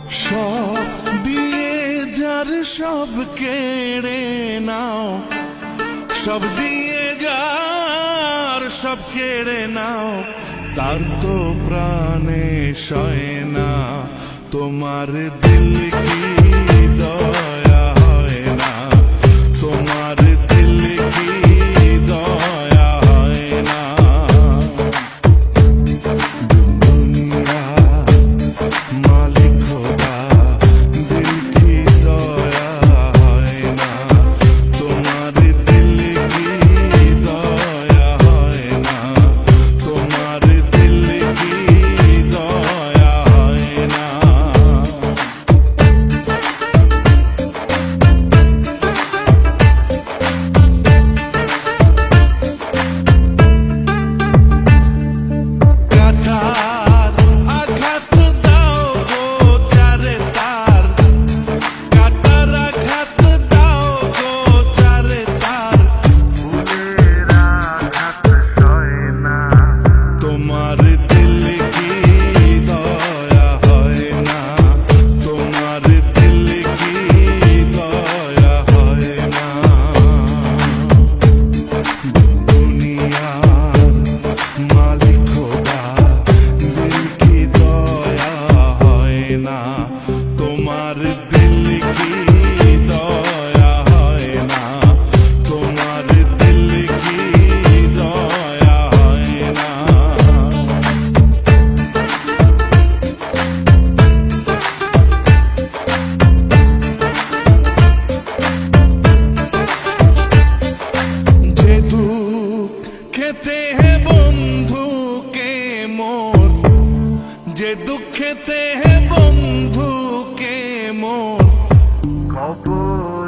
সব দিয়ে যার সব কেড়ে নাও, সব দিয়ে যার সব কেড়ে নাও, তার তো প্রাণে সয় না। তোমার দিল কি দয়া হয় না, তোমার দিল কি দয়া হয় না। দুনিয়া মালিক খোদা, দিল কি দয়া হয় না, তোমার দিল কি দয়া হয় না, তোমার দিল কি দয়া হয় না। কাটার আঘাত দাও গো যারে তার, কাটার আঘাত দাও গো যারে তার, ফুলের আঘাত সয় না। তোমার দিল কি দয়া হয় না, তোমার দিল কি দয়া হয় না। দুনিয়ার মালিক খোদা, দিল কি দয়া হয় না, তোমার দিল কি দয়া হয় না, তোমার দিল কি দয়া হয় না। যে দুঃখ খেতে হে বন্ধু কে মোর, যে দুঃখেতে হে বন্ধু কে মোর, খবর